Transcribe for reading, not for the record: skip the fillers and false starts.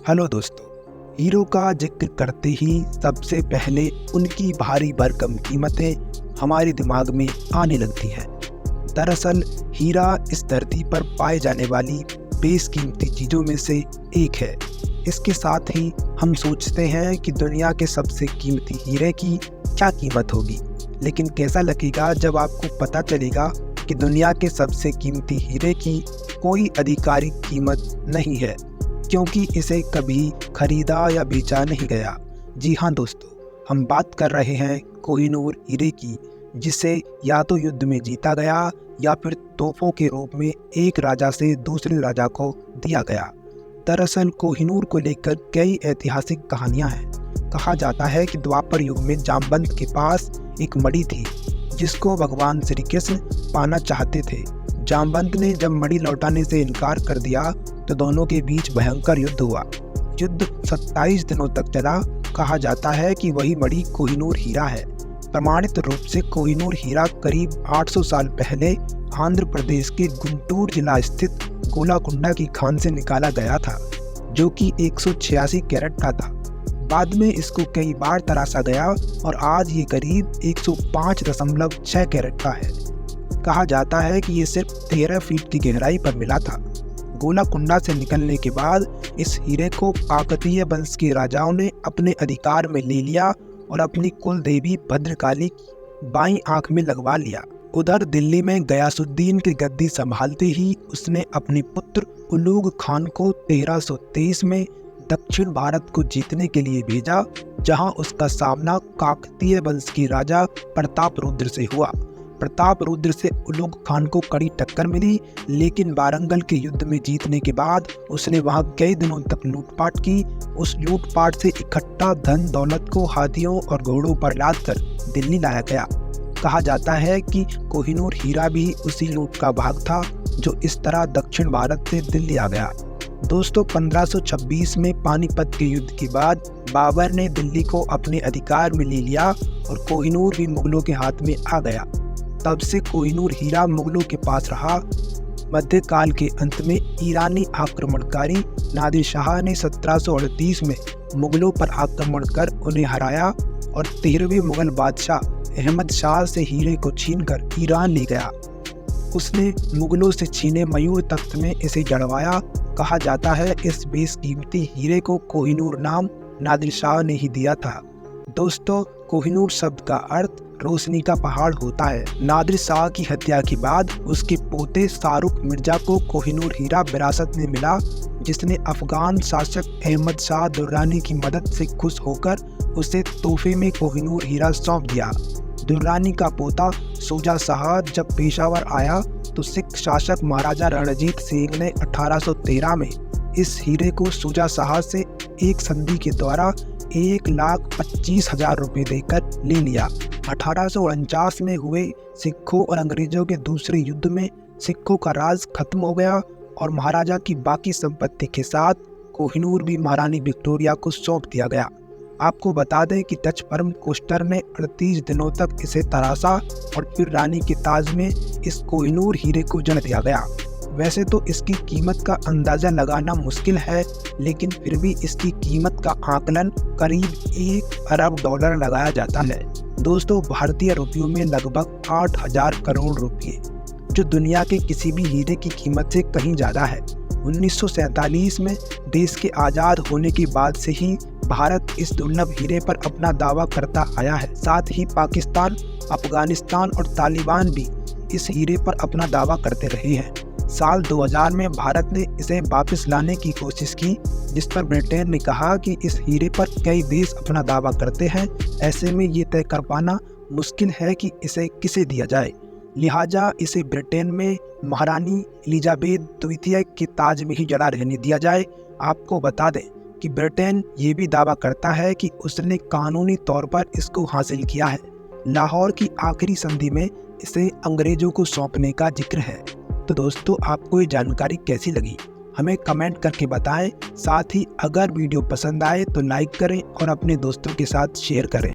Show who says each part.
Speaker 1: Hello दोस्तों, hero का जिक्र करते ही सबसे पहले उनकी भारी भरकम कीमतें हमारे दिमाग में आने लगती हैं। दरअसल हीरा इस धरती पर पाए जाने वाली बेशकीमती चीज़ों में से एक है। इसके साथ ही हम सोचते हैं कि दुनिया के सबसे कीमती हीरे की क्या कीमत होगी, लेकिन कैसा लगेगा जब आपको पता चलेगा कि दुनिया के सबसे कीमती हीरे की कोई आधिकारिक कीमत नहीं है, क्योंकि इसे कभी खरीदा या बेचा नहीं गया। जी हाँ दोस्तों, हम बात कर रहे हैं कोहिनूर हीरे की, जिसे या तो युद्ध में जीता गया या फिर तोहफों के रूप में एक राजा से दूसरे राजा को दिया गया। दरअसल कोहिनूर को लेकर कई ऐतिहासिक कहानियां हैं। कहा जाता है कि द्वापर युग में जामवंत के पास एक मणि थी जिसको भगवान श्री कृष्ण पाना चाहते थे। जामवंत ने जब मणि लौटाने से इनकार कर दिया तो दोनों के बीच भयंकर युद्ध हुआ। युद्ध 27 दिनों तक चला। कहा जाता है कि वही मणि कोहिनूर हीरा है। प्रमाणित रूप से कोहिनूर हीरा करीब 800 साल पहले आंध्र प्रदेश के गुंटूर जिला स्थित गोलाकुंडा की खान से निकाला गया था, जो कि 186 कैरेट का था। बाद में इसको कई बार तराशा गया और आज ये करीब 105.6 कैरेट का है। कहा जाता है कि ये सिर्फ 13 फीट की गहराई पर मिला था। गोलाकुंडा से निकलने के बाद इस हीरे को काकतीय वंश के राजाओं ने अपने अधिकार में ले लिया और अपनी कुल देवी भद्रकाली की बाईं आंख में लगवा लिया। उधर दिल्ली में गयासुद्दीन की गद्दी संभालते ही उसने अपने पुत्र उलूग खान को 1323 में दक्षिण भारत को जीतने के लिए भेजा, जहां उसका सामना काकतीय वंश के राजा प्रताप रुद्र से हुआ। प्रताप रुद्र से उलूग खान को कड़ी टक्कर मिली, लेकिन वारंगल के युद्ध में जीतने के बाद उसने वहां कई दिनों तक लूटपाट की। उस लूटपाट से इकट्ठा धन दौलत को हाथियों और घोड़ों पर लादकर दिल्ली लाया गया। कहा जाता है कि कोहिनूर हीरा भी उसी लूट का भाग था, जो इस तरह दक्षिण भारत से दिल्ली आ गया। दोस्तों, 1526 में पानीपत के युद्ध के बाद बाबर ने दिल्ली को अपने अधिकार में ले लिया और कोहिनूर भी मुगलों के हाथ में आ गया। तब से कोहिनूर हीरा मुगलों के पास रहा। मध्यकाल के अंत में ईरानी आक्रमणकारी नादिर शाह ने 1738 में मुगलों पर आक्रमण कर उन्हें हराया और 13वें मुगल बादशाह अहमद शाह से हीरे को छीनकर ईरान ले गया। उसने मुगलों से छीने मयूर तख्त में इसे जड़वाया। कहा जाता है इस बेशकीमती हीरे को कोहिनूर नाम नादिर शाह ने ही दिया था। दोस्तों, कोहिनूर शब्द का अर्थ रोशनी का पहाड़ होता है। नादिर शाह की हत्या के बाद उसके पोते शाहरुख मिर्जा को कोहिनूर हीरा विरासत में मिला, जिसने अफगान शासक अहमद शाह दुर्रानी की मदद से खुश होकर उसे तोहफे में कोहिनूर हीरा सौंप दिया। दुर्रानी का पोता शुजा शाह जब पेशावर आया तो सिख शासक महाराजा रणजीत सिंह ने 1813 में इस हीरे को शुजा शाह से एक संधि के द्वारा 1,25,000 रुपये देकर ले लिया। 1849 में हुए सिखों और अंग्रेजों के दूसरे युद्ध में सिखों का राज खत्म हो गया और महाराजा की बाकी संपत्ति के साथ कोहिनूर भी महारानी विक्टोरिया को सौंप दिया गया। आपको बता दें कि डच परम कोस्टर ने 38 दिनों तक इसे तराशा और फिर रानी के ताज में इस कोहिनूर हीरे को जड़ दिया गया। वैसे तो इसकी कीमत का अंदाज़ा लगाना मुश्किल है, लेकिन फिर भी इसकी कीमत का आकलन करीब $1 अरब लगाया जाता है। दोस्तों, भारतीय रुपयों में लगभग 8,000 करोड़ रुपये, जो दुनिया के किसी भी हीरे की कीमत से कहीं ज़्यादा है। 1947 में देश के आज़ाद होने के बाद से ही भारत इस दुर्लभ हीरे पर अपना दावा करता आया है। साथ ही पाकिस्तान, अफगानिस्तान और तालिबान भी इस हीरे पर अपना दावा करते रहे हैं। साल 2000 में भारत ने इसे वापस लाने की कोशिश की, जिस पर ब्रिटेन ने कहा कि इस हीरे पर कई देश अपना दावा करते हैं। ऐसे में ये तय कर पाना मुश्किल है कि इसे किसे दिया जाए, लिहाजा इसे ब्रिटेन में महारानी एलिजाबेथ द्वितीय के ताज में ही जड़ा रहने दिया जाए। आपको बता दें कि ब्रिटेन ये भी दावा करता है कि उसने कानूनी तौर पर इसको हासिल किया है। लाहौर की आखिरी संधि में इसे अंग्रेजों को सौंपने का जिक्र है। तो दोस्तों, आपको ये जानकारी कैसी लगी हमें कमेंट करके बताएं। साथ ही अगर वीडियो पसंद आए तो लाइक करें और अपने दोस्तों के साथ शेयर करें।